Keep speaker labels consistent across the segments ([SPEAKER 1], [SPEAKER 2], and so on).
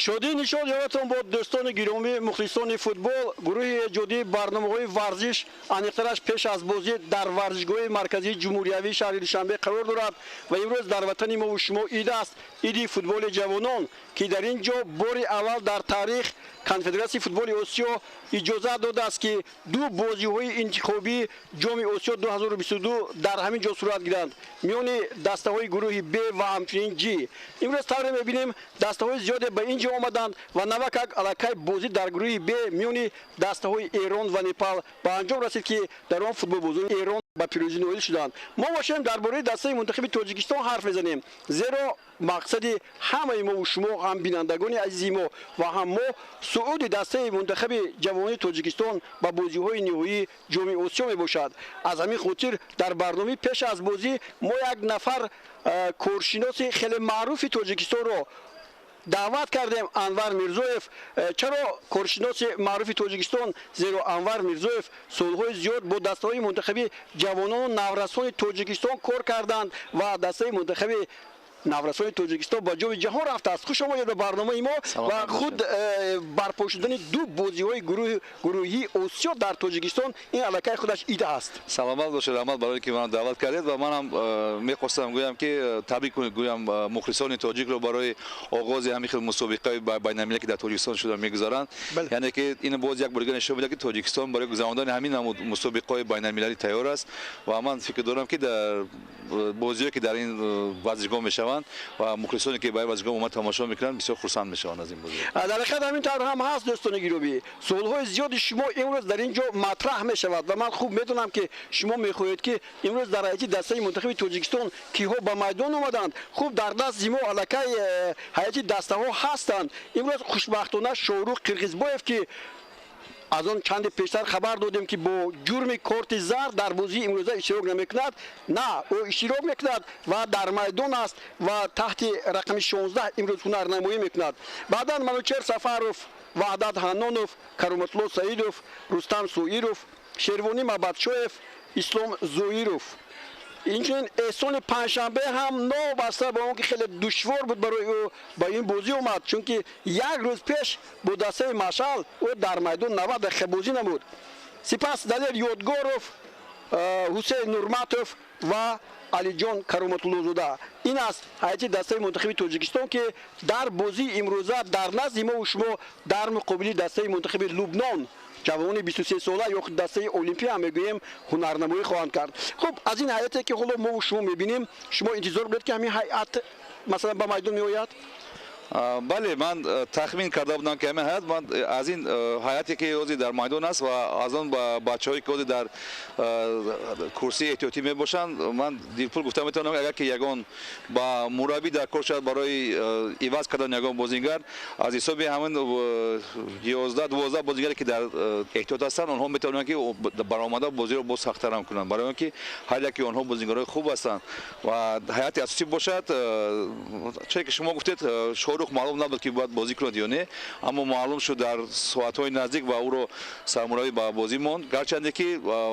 [SPEAKER 1] شادی نشاد یادتون با دوستان گرامی مخلصان فوتبال گروه جدی برنامه‌های ورزش انیقترش پیش از بازی در ورزشگاه مرکزی جمهوریوی شهر دوشنبه قرار دارد و امروز در وطن ما و شما عید است، عید فوتبال جوانان که در اینجا بار اول در تاریخ کنفدراسیون فوتبال آسیا اجازه داده است که دو بازی‌های انتخابی جام آسیا 2022 در همین جا صورت گیرند میان دسته‌های گروه B و همچنین G. امروز تقریبا می‌بینیم دسته‌های زیاد به اینجا آمدند و نوکک علاقه بازی در گروه B میان دسته‌های ایران و نپال به انجام رسید که در آن فوتبال بازی ایران با پیروزی نایل شدند. ما باشیم درباره دسته منتخب تاجیکستان حرف بزنیم، زیرا مقصد همه ما و شما هم بینندگان عزیز ما و هم ما صعود دسته منتخب جوانان تاجیکستان با بازی‌های نهایی جام آسیا میباشد. از همین خاطر در برنامه پیش از بازی ما یک نفر کارشناس خیلی معروف تاجیکستان را دعوت کردیم، انور میرزویف. چرا کارشناس معروف تاجیکستان؟ زیرا انور میرزویف سالهای زیاد با دسته‌های منتخب جوانان و نورسان تاجیکستان کار کردند و دسته منتخب نورسان تاجیکستان با جام جهان رفته است. خوش آمدید به برنامه ما و خود برپا شدن دو بازی‌های گروهی آسیا در تاجیکستان این علاقه خودش ایده است.
[SPEAKER 2] سلامت باشید احمد، برای که من دعوت کردید و من هم می‌خواستم گویم که تبریک گویم مخلصان تاجیک رو برای آغاز همین مسابقه بین‌المللی که در تاجیکستان شده می‌گذارند. یعنی که این باز یک بار نشون میده که تاجیکستان برای گذراندن همین مسابقه بین‌المللی تیار است و من فکر دارم که در بازی‌هایی که در این ورزشگاه میشوند و مخلصانی که برای ورزشگاه اومد تماشا میکنن بسیار خرسند میشن از این بازی.
[SPEAKER 1] در حقیقت همین طور هم هست دوستان گرامی. سالهای زیاد شما امروز در اینجا مطرح میشود و من خوب میدونم که شما میخواهید که امروز در هیئت دسته منتخب تاجیکستان کیها به میدان اومدند، خوب در دست زیما علاقه هیئت دسته ها هستند. امروز خوشبختانه شاروخ قرغیزباєв که از آن چند پیشتر خبر دادیم که با جرم کارت زرد در بازی امروزه اشتراک نمیکند، نه او اشتراک میکند و در میدان است و تحت رقم 16 امروز هنرنمایی میکند. بعدا منوچهر سفروف، وحدت حنانوف، کرامتالله سعیدوف، رستم سویروف، شیروانی مبدشویف، اسلام زویروف. اینچنین احسان پنجشنبه هم نابسته با اون که خیلی دشوار بود برای او با این بازی اومد، چون که یک روز پیش با دسته مشعل او در میدان 90 دقیقه بازی نمود. سپس دلیر یادگاروف، حسین نورماتوف و علی جان کرامتالله زاده. این است هیئت دسته منتخب تاجیکستان که در بازی امروزه در نزد ما و شما در مقابل دسته منتخب لبنان جوان 23 ساله یا دسته المپیا میگویم هنرنمایی خواهند کرد. خب از این هیئتی که حالا ما و شما میبینیم، شما انتظار دارید که همین هیئت مثلا به میدان میآید؟
[SPEAKER 2] بله، من تخمین کرده بودم که همین هیئت، من از این هیئتی که روزی در میدان است و از آن بچه‌هایی که روزی در کرسی احتیاطی میباشند، من دیرپور گفتم میتونم اگر که یگان با مربی در کار شد برای عوض کردن یگان بازیگر از حساب همین 11-12 بازیگری که در احتیاط هستند اونها میتونن که برآمده بازی رو باز سخت‌تر هم کنند، برای اینکه هر یک اونها بازیگرای خوب هستند و هیئت اساسی باشد. چه که شما گفتید شاروخ معلوم نبود که باید بازی کند یا نه، اما معلوم شد در ساعت‌های نزدیک و او رو سرمربی با بازی ماند، گرچه که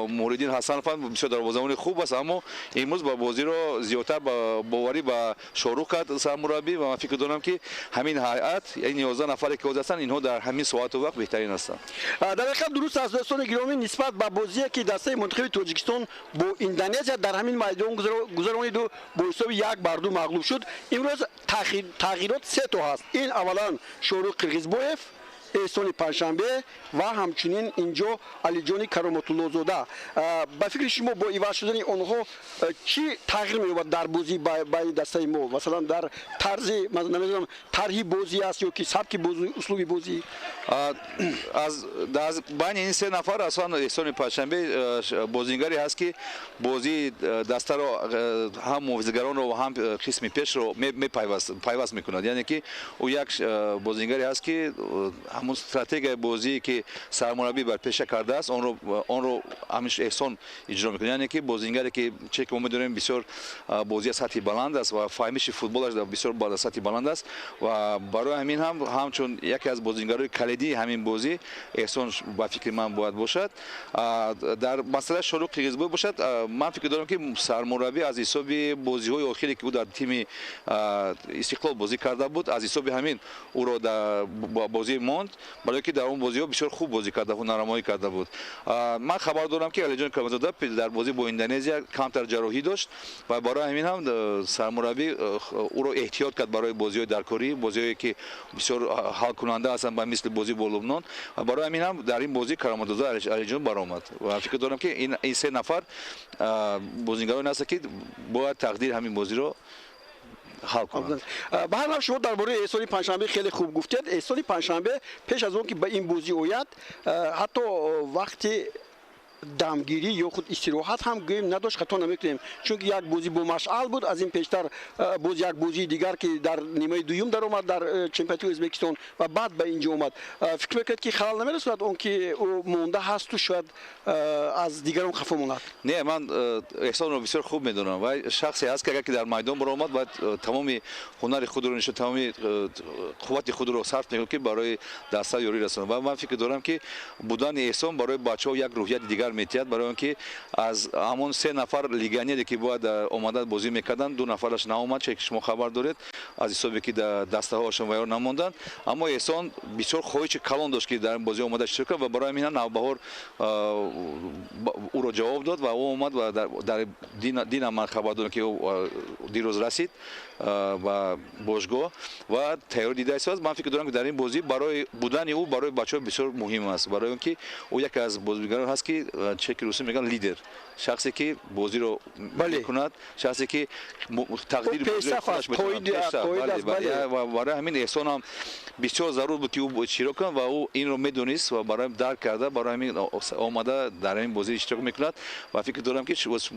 [SPEAKER 2] موردین حسن فن بسیار دروازه‌بان خوب است، اما امروز با بازی رو زیادتر باوری با شاروخ کرد سرمربی و من فکر دارم که همین هیئت این 11 نفری که هستند اینها در همین ساعت و وقت بهترین هستند.
[SPEAKER 1] در حقیقت درست است دوستان گرامی، نسبت به بازی که دسته منتخب تاجیکستان با اندونزیا در همین میدان گذرانید و با حساب 1-2 مغلوب شد. امروز تغییرات سه تا هست. این اولا شاروخ قرغیزباєв، احسان پنجشنبه و همچنین اینجا علی جان کرامتالله زاده. با فکر شما با عوض شدن آنها چی تغییر می‌یابد در بازی با دسته ما؟ مثلا در طرز نمیدونم طرحی بازی است یا که سبک بازی، اسلوبی بازی؟
[SPEAKER 2] از بین این سه نفر اصلا احسان پنجشنبه بازیگری هست که بازی دسته رو هم موزگران رو و هم قسم پیش رو پیوست می‌کند، یعنی که او یک بازیگری هست که همون استراتژی بازی که سرمربی بر پیش کرده است آن رو همیشه احسان اجرا میکنه. یعنی که بازیگری که چه که میدونیم بسیار بازی سطحی بلند است و فهمش فوتبالش بسیار بالا سطحی بلند است و برای همین همچون یکی از بازیگرای کلیدی همین بازی احسان با فکر من باید باشد. در مسئله شروع قرقیزبای باشد، من فکر دارم که سرمربی از حساب بازی‌های آخری که او در تیم استقلال بازی کرده بود از حساب همین او را در بازی ماند، برای که در اون بازی‌ها بسیار خوب بازی کرده بود، نرمایی کرده بود. من خبر دارم که علی جان کرمزاده در بازی با اندونزیا کانتر جراحی داشت و برای همین هم سرمربی او را احتیاط کرد برای بازی‌های در کره، بازی‌هایی که بسیار حال کننده هستند با مثل بازی با لبنان و برای همین هم در این بازی کرمزاده علی جان برآمد و فکر دارم که این سه نفر بازیگران هستند که باید تقدیر همین بازی رو حل کنند.
[SPEAKER 1] به هر حال شما درباره احسان پنجشنبه خیلی خوب گفتید. احسان پنجشنبه پیش از اون که به این بازی اوید حتی وقتی دمگیری یا خود استراحت هم گویم نداشت، خطا نمیکنیم، چون یک بازی با مشعل بود، از این پیشتر یک بازی دیگر که در نیمه دوم در اومد در چمپیونات ازبکستان و بعد به اینجا اومد. فکر میکنید که خلل نمیرسد اون که او مونده هست و شاید از دیگران خفه ماند؟
[SPEAKER 2] نه، من احسان رو بسیار خوب میدونم و شخصی هست که اگر که در میدان برآمد باید تمام هنر خود رو نشون، تمام قوت خود رو صرف میکنه که برای دسته یاری رسونه و من فکر دارم که بودن احسان برای بچه‌ها یک روحیت دیگر میتید، برای اینکه از همون سه نفر لیگانی که باید اومدن بازی میکردن دو نفرش ناامد، چه که شما خبر دارید از حسابی که در دسته هاشون ویار نموندن، اما احسان بسیار خواهش کلان داشت که در این بازی اومده اشتراک کرد و برای همین نوبهار او رو جواب داد و او اومد و در دین من خبر دادم که او دیروز رسید و باشگاه و تیار دیده است. من فکر دارم که در این بازی برای بودن او برای بچه‌ها بسیار مهم است، برای اینکه او یک از بازیگران هست که چه که روسی میگن لیدر، شخصی که بازی رو میکند، شخصی که تقدیر بازی خودش میتونه و برای همین احسان هم بسیار ضرور بود که او اشتراک کنه و او این رو میدونست و برای درک کرده، برای همین آمده در این بازی اشتراک میکند و فکر دارم که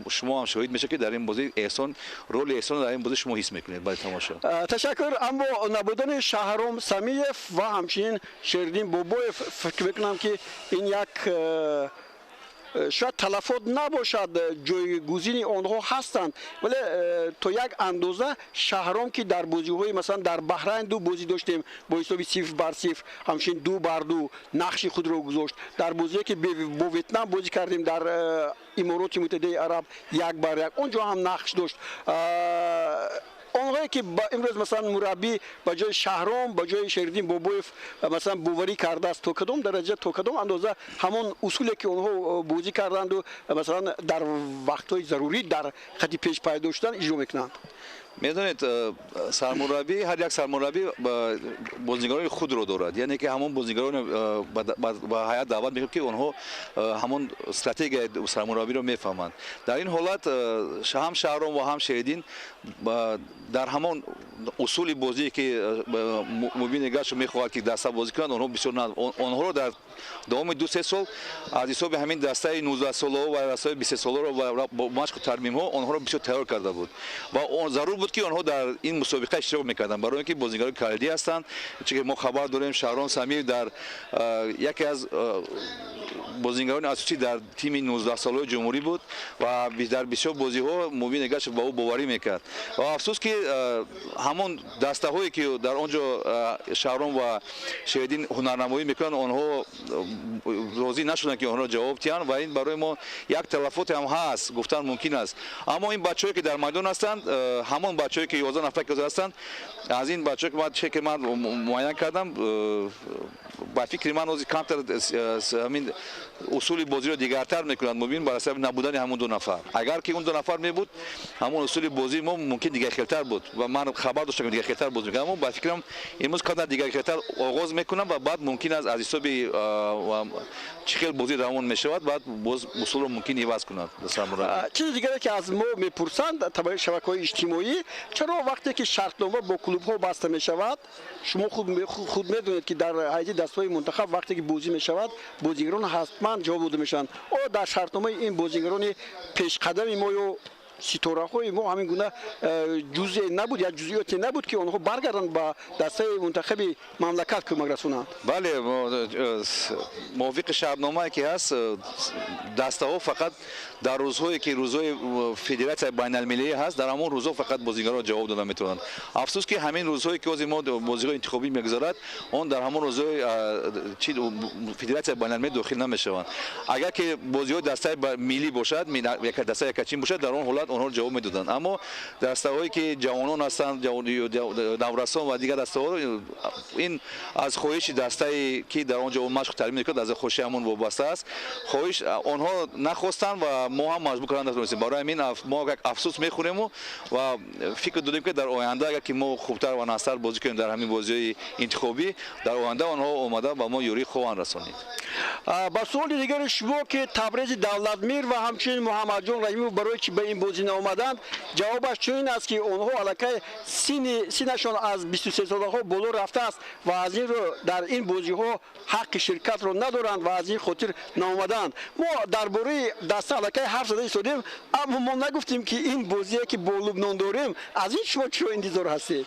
[SPEAKER 2] شما هم شاهد میشه که در این بازی احسان رول احسان در این بازی شما حس میکنید برای تماشا.
[SPEAKER 1] تشکر. اما نبودن شهرام سمیف و همچنین شیردین بابویف فکر میکنم که این یک شاید تلفات نباشد، جایگزین آنها هستند، ولی تو یک اندازه شهرام که در بازی‌های مثلا در بحرین دو بازی داشتیم با حساب 0-0، همچنین 2-2 نقش خود را گذاشت. در بازی که با ویتنام بازی کردیم در امارات متحده عرب 1-1 اونجا هم نقش داشت. اونهایی که امروز مثلا مربی با جای شهرام با جای شیردین بابویف مثلا بووری کرده است، تو کدام درجه تو کدام اندازه همون اصولی که اونها بازی کردند و مثلا در وقت‌های ضروری در خط پیش پای داشتن اجرا میکنند؟
[SPEAKER 2] میدونید سرمربی هر یک سرمربی بازیگران خود رو دارد، یعنی که همون بازیگران با هیئت دعوت میکنه که اونها همون استراتژی سرمربی رو میفهمند. در این حالت هم شهرام و هم شیردین در همون اصول بازی که مبینگاش میخواهد که دسته بازی کنند اونها بسیار اونها رو در دوام 2-3 سال از حساب همین دسته 19 ساله و دسته 20 ساله رو با مشق ترمیم ها اونها رو بسیار تیار کرده بود و اون ضرور بود که آنها در این مسابقه اشتراک میکردن، برای اینکه بازیگران کلیدی هستند. چون که ما خبر داریم شهرام سمیر در یکی از بازیگران اساسی در تیم 19 ساله جمهوری بود و در بسیار بازی ها مبینگاش با او باوری میکرد و افسوس که همون دسته هایی که در اونجا شهرام و شهیدین هنرنمایی میکنن اونها راضی نشدن که اونها جواب تیان و این برای ما یک تلفات هم هست، گفتن ممکن است. اما این بچه‌ای که در میدان هستند همون بچه‌ای که 11 نفر که هستند، از این بچه‌ها که من معاینه کردم با فکر من از کانتر همین اصول بازی رو دیگرتر میکنند مبین بر حسب نبودن همون دو نفر. اگر که اون دو نفر می بود همون اصول بازی ما ممکن دیگه خیلتر بود و من خبر داشتم دیگه خیلتر بازی میکنم، اما با فکرم امروز کانتر دیگه خیلتر آغاز میکنم و بعد ممکن است از حساب چخیل بازی روان میشود بعد باز اصول رو ممکن عوض کنند.
[SPEAKER 1] چیز دیگری که از ما میپرسند طبعا شبکه‌های اجتماعی، چرا وقتی که شرطنامه با کلوب‌ها بسته میشود شما خود میدونید که در هیئت دسته‌های منتخب وقتی که بازی میشود بازیگران حتما جواب داده میشن او در شرطنامه این بازیگران پیش قدم ما ситораҳои мо ҳамин гуна ҷузъе набуд як ҷузъиёте набуд ки онҳо баргарданд ба дастаи мунтахаби мамлакат кӯмак расонанд.
[SPEAKER 2] бале мувофиқи шаҳрномае ки ҳаст дастаҳо фақат дар рӯзҳое ки рӯзҳои федератсияи байналмилалӣ ҳаст дар ҳамон рӯзҳо фақат бозигаронро ҷавоб дода метавонанд. афсус ки ҳамин рӯзҳое ки ҳозир мо бозиҳои интихобӣ мегузарад он дар ҳамон рӯзҳои федератсияи байналмилалӣ дохил намешаванд. агар ки бозиҳои дастаи миллӣ бошад дастаи якачин бошад дар он ҳолат онҳо ҷавоб медоданд. аммо дастаҳое ки ҷавонон ҳастанд наврасон ва дигар дастаҳо ин аз хоҳиши дастае ки дар он ҷо машқ талим мекунад аз хоҳиши ҳамон вобаста аст. хоҳиш онҳо нахостанд ва мо ҳам маҷбур карда натавонистем. барои ҳамин мо як афсус мехӯрему ва фикр додем ки дар оянда агар ки мо хубтар ва настар бозӣ кунем дар ҳамин бозиҳои интихобӣ дар оянда онҳо омада ба мо ёрӣ хоҳанд расонид.
[SPEAKER 1] ба суоли дигари шумо ки Табрези Давлатмир ва ҳамчунин Муҳаммадҷон Раҳимов барои чи ба ин бозӣ наомаданд, ҷавобаш чунин аст ки онҳо аллакай синашон аз 23 солаҳо боло рафтааст ва аз ин рӯ дар ин бозиҳо ҳаққи ширкатро надоранд ва аз ин хотир наомаданд. мо дар бораи даста аллакай ҳарф зада истодем, аммо мо нагуфтем ки ин бозие ки бо Лубнон дорем, аз ин шумо чиро интизор ҳастед?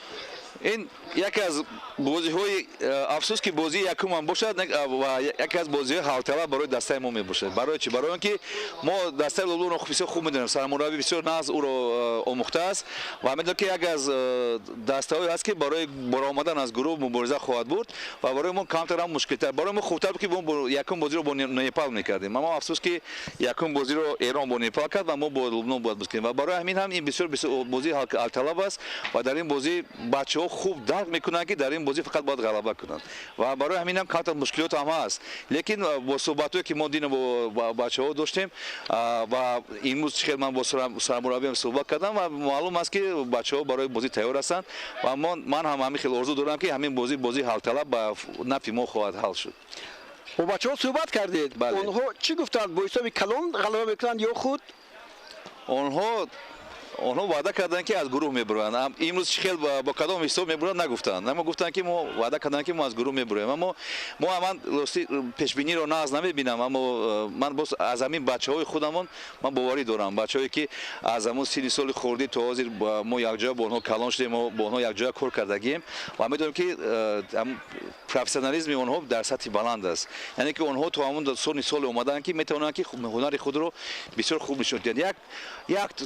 [SPEAKER 2] ин яке аз бозиҳои афсус ки бозии якумам бошад ва яке аз бозиҳои ҳалталаб барои дастаи мо мебошад. барои чи? барои он ки мо дастаи Лубнонро бисёр хуб медонем. Сармураббӣ бисёр нағз ӯро омӯхтааст ва медонем ки яке аз дастаҳое ҳаст ки барои баромадан аз гурӯҳ мубориза хоҳад бурд ва барои мо камтар ҳам мушкилтар. барои мо хубтар буд ки мо якум бозиро бо Непал мекардем. аммо афсус ки якум бозиро Эрон бо Непал кард ва мо бо Лубнон бояд боз кардем. ва барои ҳамин ҳам ин бисёр бозии ҳалталаб аст ва дар ин бозӣ бачаҳо хуб дарк мекунанд ки дар ин бозӣ фақат бояд ғалаба кунанд ва барои ҳамин ҳам камтар мушкилот ҳам ҳаст. лекин бо суҳбатҳое ки мо дина бо бачаҳо доштем ва имрӯз чӣ хел ман бо сармураббиам суҳбат кардам ва маълум аст ки бачаҳо барои бозӣ тайёр ҳастанд ва ман ҳам ҳамин хел орзу дорам ки ҳамин бозии ҳалталаб ба нафи мо хоҳад ҳал шуд.
[SPEAKER 1] бо бачаҳо суҳбат кардед? онҳо чӣ гуфтанд? бо ҳисоби калон ғалаба мекунанд ё худ?
[SPEAKER 2] онҳо ваъда карданд ки аз гурӯҳ мебуранд. имрӯз чӣ хел бо кадом ҳисоб мебуранд нагуфтанд. аммо гуфтанд ки мо ваъда карданд ки мо аз гурӯҳ мебураем. аммо мо ман рости пешбиниро нағз намебинам. аммо ман боз аз ҳамин бачаҳои худамон ман боварӣ дорам. бачаҳое ки аз ҳамон синни соли хурдӣ то ҳозир мо якҷоя бо онҳо калон шудем, мо бо онҳо якҷоя кор кардагием ва медонем ки профессионализми онҳо дар сатҳи баланд аст. яъне ки онҳо то ҳамон соли омаданд ки метавонанд ки ҳунари худро бисёр хуб нишон диҳанд.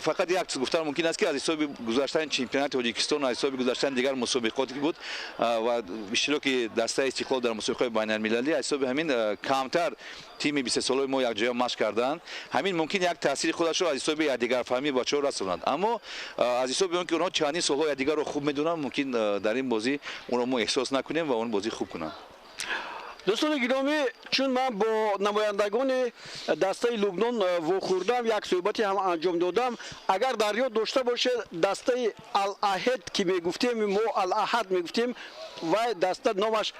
[SPEAKER 2] фақат як чиз гуфтан мумкин аст ки аз ҳисоби гузаштани чемпионати Тоҷикистон, аз ҳисоби гузаштани дигар мусобиқоте ки буд ва иштироки дастаи Истиқлол дар мусобиқаҳои байналмилалӣ, аз ҳисоби ҳамин камтар тими 20 солаи мо якҷоя машқ карданд. ҳамин мумкин як таъсири худашро аз ҳисоби якдигарфаҳмии бачаҳо расонанд. аммо аз ҳисоби он ки онҳо чандин солҳо якдигарро хуб медонанд, мумкин дар ин бозӣ онро мо эҳсос накунем ва он бозӣ хуб кунанд.
[SPEAKER 1] дӯстони гиромӣ, чун ман бо намояндагони дастаи Лубнон вохӯрдам, як суҳбати ҳам анҷом додам. агар дар ёд дошта бошед, дастаи Ал-Аҳад ки мегуфтем, мо Ал-Аҳад мегуфтем, вай даста номаш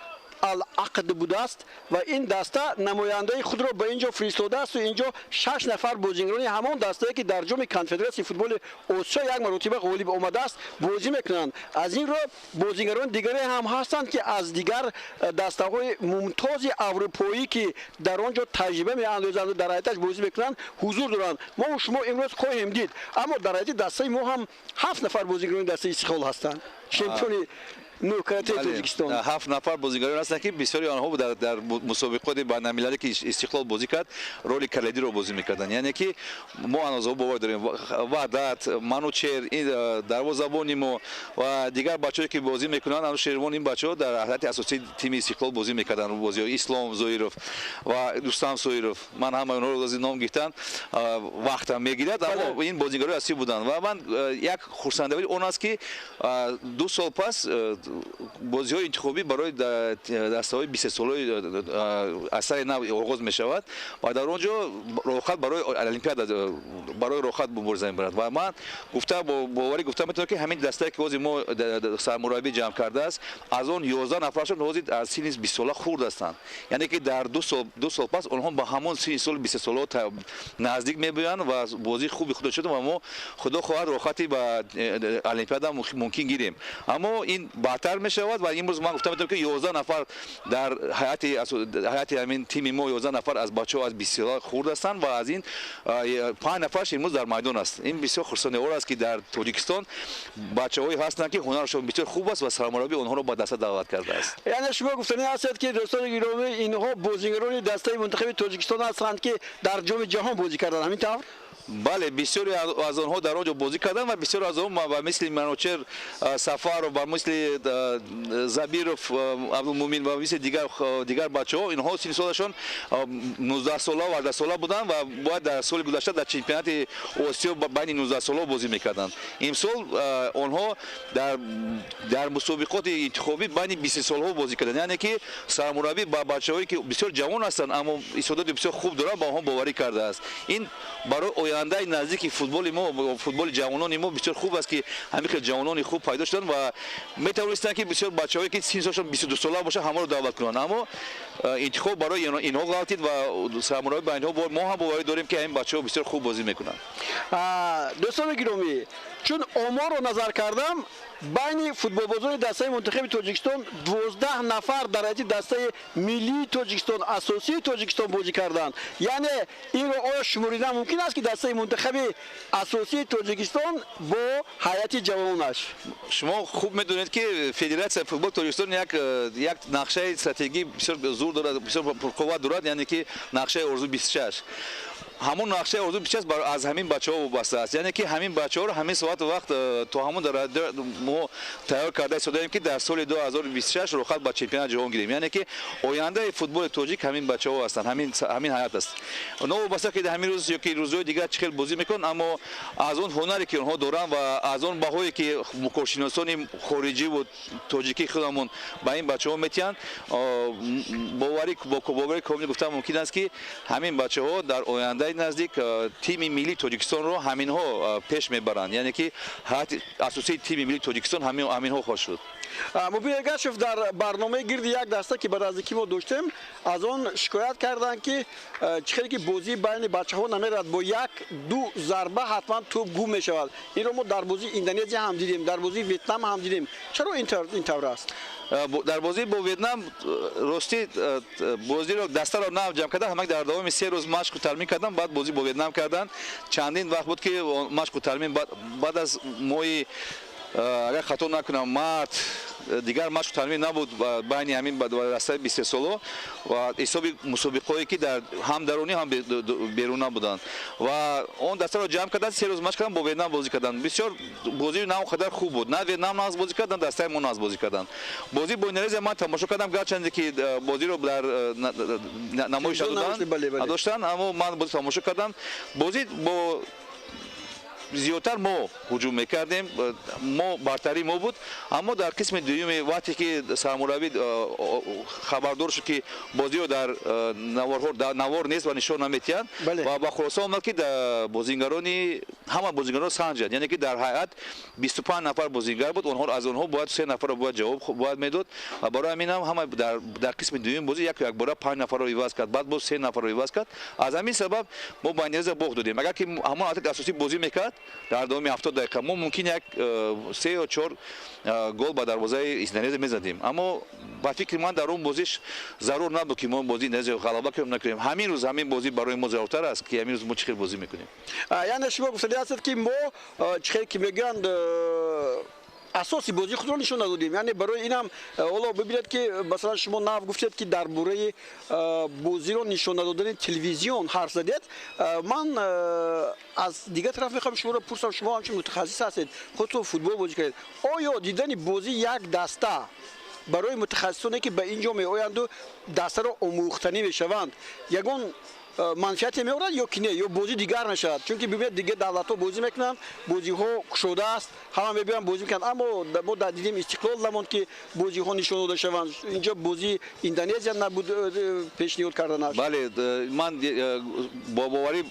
[SPEAKER 1] Ал-Ақд будааст ва ин даста намояндаи худро ба инҷо фиристодааст ва инҷо 6 нафар бозигарони ҳамон дастае ки дар ҷоми конфедератсияи футболи Осиё як маротиба ғолиб омадааст бозӣ мекунанд. аз ин ро бозигарони дигаре ҳам ҳастанд ки аз дигар дастаҳои мумтози аврупоӣ ки дар он ҷо таҷриба меандозанд дар ҳайаташ бозӣ мекунанд ҳузур доранд. мо шумо имрӯз хоҳем дид, аммо дар ҳайати дастаи мо ҳам 7 нафар бозигарони дастаи Истиқлол ҳастанд. чемпиони нӯкаратаи Тоҷикистон
[SPEAKER 2] 7 нафар бозигарон ҳастанд ки бисёри онҳо дар мусобиқоти байналмилалӣ ки Истиқлол бозӣ кард, роли калидиро бозӣ мекарданд. яъне ки мо анозаҳо бовар дорем, Ваҳдат, Манучер, дарвозабони мо ва дигар бачаҳое ки бозӣ мекунанд, Шервон, ин бачаҳо дар ҳайати асосии тими Истиқлол бозӣ мекарданд. бозиҳо Ислом Зоиров ва Рустам Соиров, ман ҳама онҳоро рози ном гирифтан вақтам мегирад, аммо ин бозигарои асосӣ буданд. ва ман як хурсандавии он аст ки 2 сол пас бозиҳои интихобӣ барои дастаҳои 20 солаи аз сари нав оғоз мешавад ва дар он ҷо рохат барои олимпиада, барои рохат мубориза мебарад. ва ман боварӣ гуфта метавонам ки ҳамин дастае ки ҳозир мо сармураббӣ ҷамъ кардааст, аз он 11 нафарашон ҳозир аз синни 20 сола хурд ҳастанд. яъне ки дар 2 сол пас онҳо ба ҳамон синни соли 20 солаҳо наздик мебоянд ва бозии хуби худо шуда ва мо худо хоҳад рохати ба олимпиада мумкин гирем. аммо ин бартар мешавад ва имрӯз ман гуфта метавонам ки 11 нафар дар ҳайати ҳамин тими мо 11 нафар аз бачаҳо аз бисёр хурд ҳастанд ва аз ин 5 нафараш имрӯз дар майдон аст. Ин бисёр хурсоневор аст ки дар Тоҷикистон бачаҳое ҳастанд ки ҳунарашон бисёр хуб аст ва сармураббӣ онҳоро ба даста даъват кардааст.
[SPEAKER 1] яъне шумо гуфтани ҳастед ки дӯстони гиромӣ инҳо бозигарони дастаи мунтахаби Тоҷикистон ҳастанд ки дар ҷоми ҷаҳон бозӣ карданд, ҳамин тавр?
[SPEAKER 2] бале бисёре аз онҳо дар он ҷо бозӣ карданд ва бисёре аз онҳо ба мисли Маночер Сафаров ба мисли Забиров Абдулмумин ва мисли дигар бачаҳо инҳо синни солашон 19 сола ва 18 сола буданд ва бояд дар соли гузашта дар чемпионати Осиё байни 19 солаҳо бозӣ мекарданд. Имсол онҳо дар мусобиқоти интихобӣ байни 20 солаҳо бозӣ карданд. яъне ки сармураббӣ ба бачаҳое ки бисёр ҷавон ҳастанд аммо истеъдоди бисёр хуб доранд ба онҳо боварӣ кардааст. Ин барои ояндаи наздики футболи мо футболи ҷавонони мо бисёр хуб аст ки ҳамин хел ҷавонони хуб пайдо шуданд ва метавонистанд ки бисёр бачаҳое ки синни солашон 22 сола бошад ҳамаро даъват кунанд. Аммо интихоб барои инҳо ғалтид ва сармураббӣ ба инҳо мо ҳам боварӣ дорем ки ҳамин бачаҳо бисёр хуб бозӣ мекунанд.
[SPEAKER 1] дӯстони гиромӣ, чун оморро назар кардам, байни футболбозони дастаи мунтахаби Тоҷикистон 12 нафар дар ҳайати дастаи миллии Тоҷикистон, асосии Тоҷикистон бозӣ карданд. яъне инро оё шуморидан мумкин аст ки дастаи мунтахаби асосии Тоҷикистон бо ҳайати ҷавонаш?
[SPEAKER 2] шумо хуб медонед ки Федератсияи футболи Тоҷикистон як нақшаи стратегӣ бисёр зур дорад, бисёр пурқувват дорад, яъне ки нақшаи Орзу 26. ҳамон нақшаи Орзу 26 аз ҳамин бачаҳо вобаста аст. яъне ки ҳамин бачаҳоро ҳамин соат вақт то ҳамон мо тайёр карда истодаем ки дар соли 2026 рохат ба чемпионати ҷаҳон гирем. яъне ки ояндаи футболи тоҷик ҳамин бачаҳо ҳастанд, ҳамин ҳаят аст. новобаста ки ҳамин рӯз ёки рӯзҳои дигар чӣ хел бозӣ мекунанд, аммо аз он ҳунаре ки онҳо доранд ва аз он баҳое ки мукоршиносони хориҷиву тоҷикӣ худамон ба ин бачаҳо метиҳанд, боварӣ комил гуфтан мумкин аст ки ҳамин бачаҳо дар ояндаи наздик тими миллии Тоҷикистонро ҳаминҳо пеш мебаранд. яъне ки ҳайати асосии тими миллии Тоҷикистон ҳаминҳо хоҳад шуд.
[SPEAKER 1] мубин Эргашев дар барномаи гирди як даста ки ба наздикӣ мо доштем, аз он шикоят карданд ки чӣ хеле ки бозии байни бачаҳо намерад, бо 1-2 зарба ҳатман тӯб гум мешавад. инро мо дар бозии Индонезия ҳам дидем, дар бозии Вьетнам ҳам дидем. чаро ин тавр аст?
[SPEAKER 2] дар бозӣ бо Вьетнам ростӣ бозиро дастаро нав ҷамъ кардан, ҳамак дар давоми 3 рӯз машқу тармин кардан, баъд бозӣ бо Вьетнам кардан. чандин вақт буд ки машқу тармин баъд аз моҳи агар хато накунам март дигар машқу тармин набуд байни ҳамин дастаи 20 соло ва ҳисоби мусобиқое ки ҳам дарунӣ ҳам беруна буданд ва он дастаро ҷамъ кардан 3 рӯз машқ кардан, бо Вьетнам бозӣ кардан. бисёр бозии на он қадар хуб буд. на Вьетнам нағз бозӣ кардан, дастаи мо нағз бозӣ кардан. бозии бо Индонезия ман тамошо кардам, гарчанде ки бозиро дар намоиш надоштанд, аммо ман бозӣ тамошо кардам. бозӣ бо зиёдтар мо ҳуҷум мекардем, мо бартари мо буд, аммо дар қисми дуюми вақте ки сармураббӣ хабардор шуд ки бозиро дар навор нест ва нишон наметиҳанд ва ба хулоса омад ки бозингарони ҳама бозингаронро санҷад, яъне ки дар ҳайат 25 нафар бозингар буд, аз онҳо бояд 3 нафарро бояд ҷавоб бояд медод ва барои ҳаминам ҳама дар қисми дуюми бозӣ якбора 5 нафарро иваз кард, баъд боз 3 нафарро иваз кард. аз ҳамин сабаб мо ба Индонезия бох додем. агар ки ҳамон ҳолати асосӣ бозӣ мекард дар давоми 70 дақиқа мо мумкин як 3 ё 4 гол ба дарвозаи Индонезия мезадем, аммо ба фикри ман дар он бозиш зарур набуд ки мо бозии Индонезия ғалаба кунем накунем. ҳамин рӯз ҳамин бозӣ барои мо заруртар аст ки ҳамин рӯз мо чӣ хел бозӣ мекунем.
[SPEAKER 1] яъне шумо гуфтани ҳастед ки мо чӣ хел ки мегӯянд асоси бозии худро нишон надодем. яъне барои инам ҳоло бибинед ки масалан шумо нав гуфтед ки дар бораи бозиро нишон надодани телевизион ҳарф задед. ман аз дигар тараф мехоҳам шуморо пурсам, шумо ҳамчун мутахассис ҳастед, худтон футбол бозӣ кардед, оё дидани бозии як даста барои мутахассисоне ки ба ин ҷо меоянду дастаро омӯхтанӣ мешаванд ягон манфиате меорад ё ки не, ё бозӣ дигар мешавад? чунки бибинед дигар давлатҳо бозӣ мекунанд, бозиҳо кушода аст, ҳама мебиёнд бозӣ мекунанд, аммо мо дидем истиқлол намонд ки бозиҳо нишон дода шаванд. инҷо бозии Индонезия набуд пешниҳод карданаш.
[SPEAKER 2] бале, ман бо боварӣ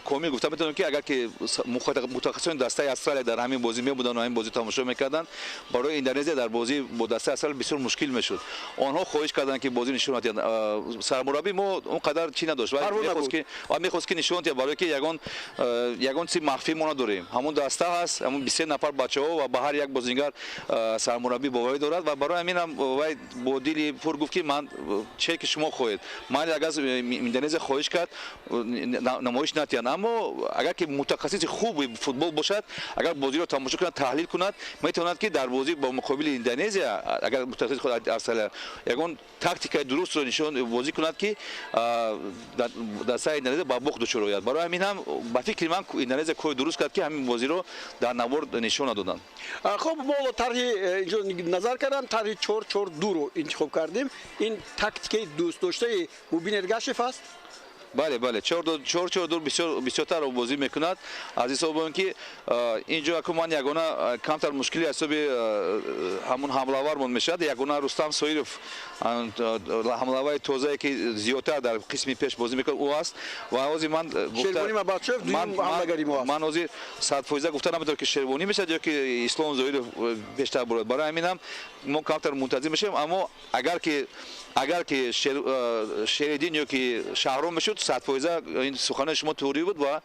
[SPEAKER 2] комил гуфта метавонам ки агар ки мутахассисони дастаи Австралия дар ҳамин бозӣ мебуданд ва ҳамин бозӣ тамошо мекарданд, барои Индонезия дар бозӣ бо дастаи Австралия бисёр мушкил мешуд. онҳо хоҳиш карданд ки бозӣ нишон надиҳанд. сармураббӣ мо он қадар чӣ надошт. мехост ки нишон диҳад барое ки ягон чиз махфӣ мо надорем. Ҳамун даста ҳаст, ҳамун 23 нафар бачаҳо ва ба ҳар як бозингар сармураббӣ боварӣ дорад ва барои ҳаминам вай бо дили пур гуфт ки ман чие ки шумо хоҳед. Майли агар Индонезия хоҳиш кард намоиш натиҳанд, аммо агар ки мутахассиси хуби футбол бошад, агар бозиро тамошо кунад, таҳлил кунад, метавонад ки дар бозӣ бо муқобили Индонезия, агар мутахассис худ Австралия ягон тактикаи дурустро нишон бозӣ кунад ки дастаи Индонезия ба бох дучор ояд. Барои ҳамин ҳам ба фикри ман Индонезия кори дуруст кард ки ҳамин бозиро дар навор нишон надоданд.
[SPEAKER 1] خب ما طرح اینجا نظر کردم طرح 4-4-2 رو انتخاب کردیم. این تاکتیک دوست داشته مبین ارگاشف است.
[SPEAKER 2] بله 4-4-2 بسیارتر بازی میکند. از حساب که اینجا اکمان یگانه کمتر مشکلی حسابی همون حمله‌آور مون میشد. یگانه رستم سویرف حمله‌آور تازه‌ای که زیادتر در قسم پیش بازی میکنه او است و اوزی من
[SPEAKER 1] شیروانی مبارچف دوم حمله‌گری ما است.
[SPEAKER 2] من اوزی 100% گفتم نمی‌دونم که شیروانی میشه یا که اسلام زویرف بیشتر برد. برای همینم ما کمتر منتظر میشیم، اما اگر که شیردین یا که شهرام میشد 100% این سخن شما توری بود و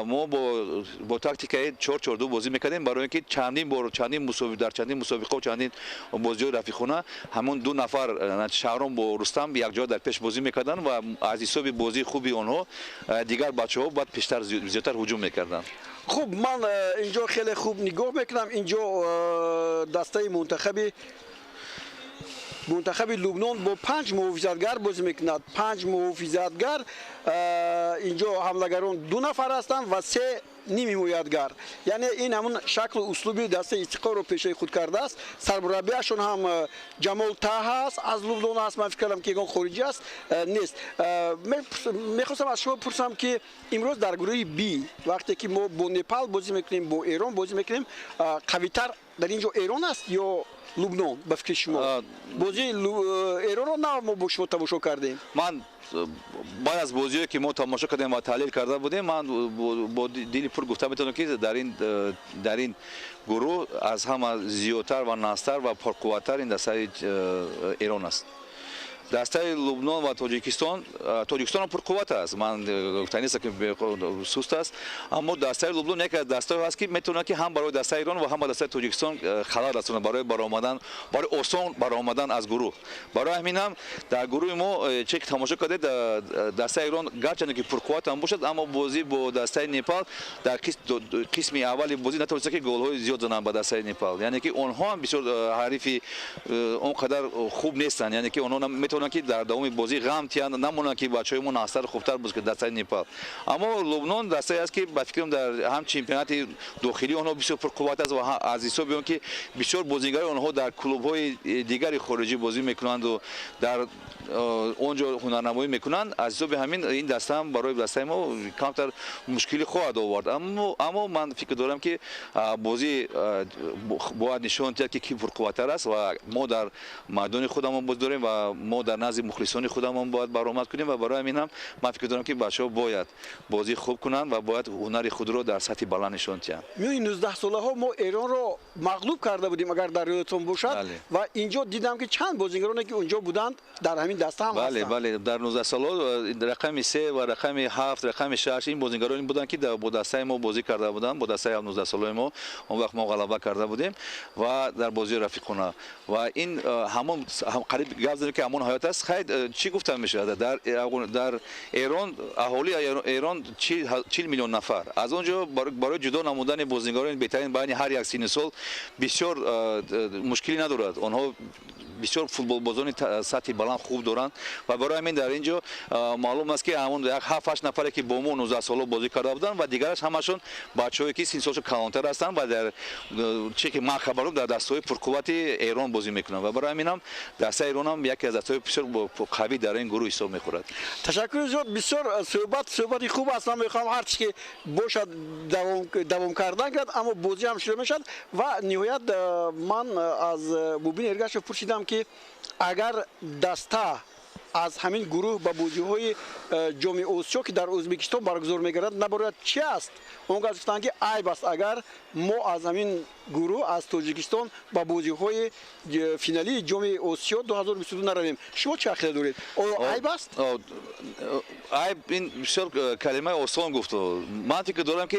[SPEAKER 2] ما با تاکتیکای 4-4-2 بازی میکردیم. برای اینکه چندین مسابقه و چندین بازی رفیقانه همون دو نفر شهرام با رستم یک جا در پیش بازی میکردن و از حساب بازی خوبی آنها دیگر بچه‌ها بعد بیشتر زیادتر هجوم میکردن.
[SPEAKER 1] خب من اینجا خیلی خوب نگاه میکنم. اینجا دسته منتخب لبنان با 5 محافظتگر بازی میکند. 5 محافظتگر اینجا حمله‌گران 2 نفر هستند و 3 نیم حمایتگر. یعنی این همون شکل و اسلوبی دسته استقرار رو پیشه خود کرده است. سرمربیشون هم جمال طه است، از لبنان است. من فکر کنم که یگان خارجی است نیست. میخواستم از شما بپرسم که امروز در گروه بی وقتی که ما با نپال بازی میکنیم، با ایران بازی میکنیم، قوی‌تر در اینجا ایران است یا لبنان؟ به فکر شما بازی ایران رو نه ما با شما تماشا کردیم.
[SPEAKER 2] من بعد از بازی که ما تماشا کردیم و تحلیل کرده بودیم، من با دلی پر گفته میتونم که در این گروه از همه زیادتر و نزدیکتر و پرقوت‌تر این دسته ایران است. دسته لبنان و تاجیکستان پرقوت است. من گفتنی نیست که سست است، اما دسته لبنان یک از دسته است که میتونه که هم برای دسته ایران و هم برای دسته تاجیکستان خلل رسونه برای آسان برآمدن از گروه. برای همین هم در گروه ما چه که تماشا کرده دسته ایران گرچه که پرقوت هم باشد، اما بازی با دسته نپال در قسم اول بازی نتونسته که گل‌های زیاد بزنن با دسته نپال. یعنی که آنها هم بسیار حریفی اونقدر خوب نیستن. یعنی که آنها میتونن که در دوام بازی غم تیان نمونن که بچهای ما ناستر خوبتر بود که دسته نپال. اما لبنان دسته است که به فکرم در هم چمپیونات داخلی آنها بسیار پرقوت است و از حساب اون که بسیار بازیگران آنها در کلوب‌های دیگری خارجی بازی میکنند و در اونجا هنرنمایی میکنند. از حساب همین این دسته هم برای دسته ما کمتر مشکلی خواهد آورد. اما من فکر دارم که بازی باید نشان دهد که کی پرقوت‌تر است و ما در میدان خودمون باز داریم و ما در نزد مخلصان خودمون باید برآمد کنیم و برای همین هم من فکر دارم که بچه‌ها باید بازی خوب کنند و باید هنر خود رو در سطح بالا نشان دهند. 19
[SPEAKER 1] ساله ها ما ایران رو مغلوب کرده بودیم اگر در یادتون باشد و اینجا دیدم که چند بازیگرانی که اونجا بودند در همین دسته هم هستند.
[SPEAKER 2] بله در 19 ساله رقم 3 و رقم 7 رقم 6 این بازیگرانی بودند که با دسته ما بازی کرده بودند. با دسته 19 ساله ما اون وقت ما غلبه کرده بودیم و در بازی رفیقانه و این همون قریب گفتم که همون حیات است. خیر چی گفتم میشه در ایران اهالی ایران 40 میلیون نفر از اونجا برای جدا نمودن بازیگران بهترین بین هر یک سن سال بسیار مشکلی ندارد. آنها بسیار فوتبال بازان سطح بلند خوب دارند و برای همین در اینجا معلوم است که همون 7-8 نفری که با ما 19 ساله بازی کرده بودند و دیگرش همشون بچه‌ای که سن سالشون کلانتر هستند و در چه که من خبرم در دسته‌های پرقوت ایران بازی میکنند و برای همین هم دسته ایران هم یکی از دسته‌های بسیار قوی در این گروه حساب میخورد.
[SPEAKER 1] تشکر زیاد. بسیار صحبت خوب است. من میخوام هر چی که باشد دوام کردن کرد، اما بازی هم شروع میشد و نهایت من از مبین ارگاشف پرسیدم که اگر دسته از همین گروه با بازی‌های جام آسیا که در ازبکستان برگزار می‌گردد نباید چی است؟ اون گفتن که عیب است اگر ما از همین گروه از تاجیکستان با بازی‌های فینالی جام آسیا 2022 نرویم. شما چه عقیده دارید؟ عیب است؟
[SPEAKER 2] عیب این بسیار کلمه آسان گفت. من فکر دارم که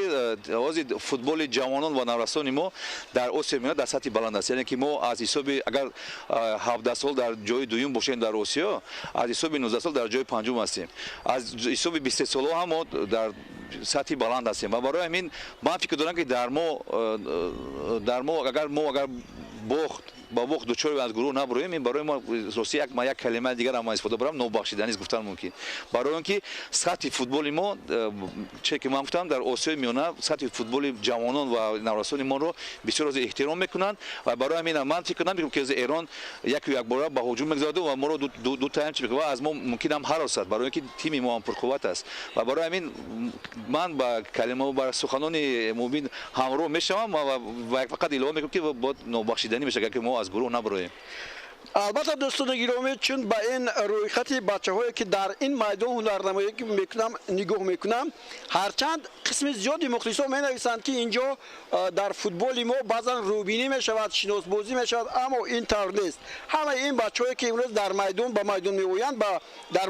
[SPEAKER 2] آغاز فوتبال جوانان و نورسان ما در آسیا میاد در سطح بلند است. یعنی که ما از حساب اگر 17 سال در جای دوم باشیم در آسیا، از حساب 19 سال در جای پنجم هستیم. از حساب 20 سال هم ما در سطح بلند هستیم. و برای همین من فکر دارم که در ما اگر با باخت دوچار از گروه نبریم، این برای ما روسی یک کلمه دیگر هم استفاده برام نابخشیدنی است گفتن ممکن. برای اینکه سطح فوتبال ما چه که من گفتم در آسیای میانه سطح فوتبال جوانان و نورسان ما رو بسیار از احترام میکنن و برای همین من فکر کنم که از ایران یک بار به هجوم میگذاره و ما رو دو تایم چه میگه از ما ممکن هم حراست برای اینکه تیم ما هم پرقوت است و برای همین من با کلمه و با سخنان مبین همراه میشم و فقط اعلام میکنم که با نابخشیدنی میشه که ما از گروه نبریم.
[SPEAKER 1] البته دوستان گرامی، چون به این رویخط بچه‌هایی که در این میدان هنرنمایی میکنم نگاه میکنم، هرچند قسم زیادی مخلصان مینویسند که اینجا در فوتبال ما بعضا روبینی میشود، شناسبازی میشود، اما این طور نیست. همه این بچه‌هایی که امروز در میدان به میدان میآیند با در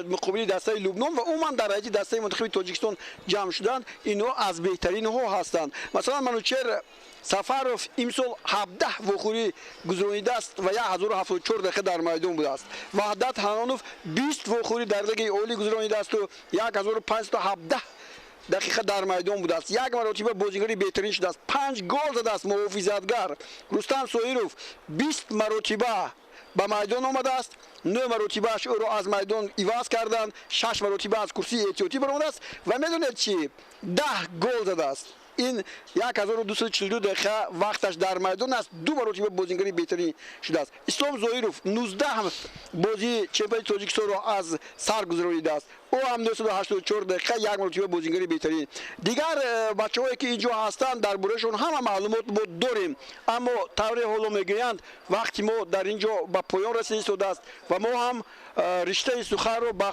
[SPEAKER 1] مقابل دسته لبنان و عموما در حیات دسته منتخب تاجیکستان جمع شدند، اینا از بهترین ها هستند. مثلا منوچهر سفروف امسال 17 وخوری گذرانیده است و 1074 دقیقه در میدان بوده است. وحدت حنانوف 20 وخوری در لیگ اولی گذرانیده است و 1517 دقیقه در میدان بوده است. یک مرتبه بازیگری بهترین شده است. 5 گل زده است. محافظتگر رستم سویروف 20 مرتبه به میدان آمده است. 9 مرتبهش او را از میدان ایواز کردند. 6 مرتبه از کرسی احتیاطی برآمده است و میدونید چی؟ 10 گل زده است. این 1242 دقیقه وقتش در میدان است. 2 مرتبه بازیگری بهترین شده است. اسلام زویروف 19 بازی چمپیونات تاجیکستان را از سر گذرانیده است. او هم 284 دقیقه یک مرتبه بازیگری بهترین. دیگر بچه‌هایی که اینجا هستند در بورشون همه معلومات ما داریم، اما طوری حالا میگویند وقتی ما در اینجا به پایان رسیده است و ما هم رشته سخن رو به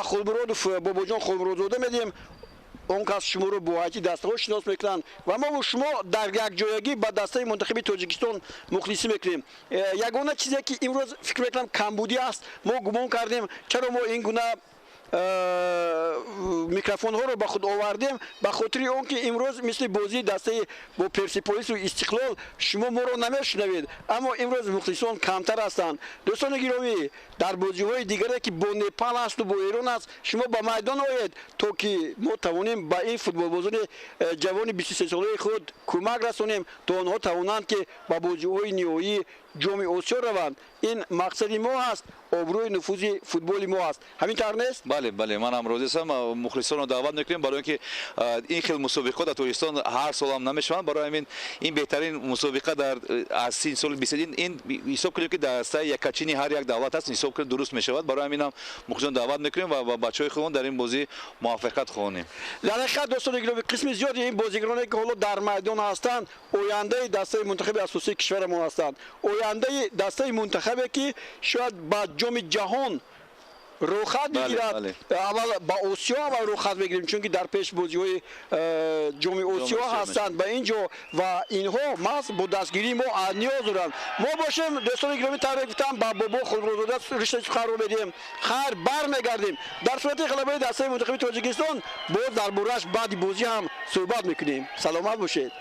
[SPEAKER 1] خلبرود باباجان خلبرودزاده میدیم. اون کس شما رو با حیاتی دسته ها شناس میکنن و ما و شما در یک جایگی با دسته منتخب تاجیکستان مخلصی میکنیم. یگانه چیزی که امروز فکر میکنم کمبودی است، ما گمان کردیم چرا ما این گونه میکروفون ها رو با خود آوردیم، به خاطر اون که امروز مثل بازی دسته با پرسپولیس و استقلال شما ما رو نمیشنوید، اما امروز مخلصان کمتر هستند. دوستان گرامی، در بازی های دیگری که با نپال است و با ایران است شما به میدان آیید تا که ما توانیم با این فوتبال بازان جوان 23 ساله خود کمک رسانیم تا آنها توانند که با بازی های نهایی جام آسیا روند. این مقصد ما است، آبروی نفوذ فوتبال ما است. همین طور نیست؟
[SPEAKER 2] بله من امروز هستم مخلصان رو دعوت میکنیم برای اینکه این خیلی مسابقات در تاجیکستان هر سال هم نمیشوند. برای همین این بهترین مسابقه در از 3 سال 20 این حساب کنیم که در سایه یکچینی هر یک دولت هست حساب کنیم درست میشود. برای همین هم مخلصان دعوت میکنیم و بچهای خودمون در این بازی موفقیت خواهیم.
[SPEAKER 1] در حقیقت دوستان گرامی، قسم زیادی این بازیگرانی که حالا در میدان هستند آینده دسته منتخب اساسی کشورمان هستند. آینده دسته منتخبی که شاید با جام جهان روخت بگیرد. اول با آسیا و روخت بگیریم، چون که در پیش بازی های جام آسیا هستند به اینجا و اینها محض با دستگیری ما نیاز دارند. ما باشیم دوستان گرامی، تبریک گفتم با بابا خلبرودزاده رشته سخن رو بدیم، خیر برمیگردیم. در صورت غلبه دسته منتخب تاجیکستان باز در بورش بعد بازی هم صحبت میکنیم. سلامت باشید.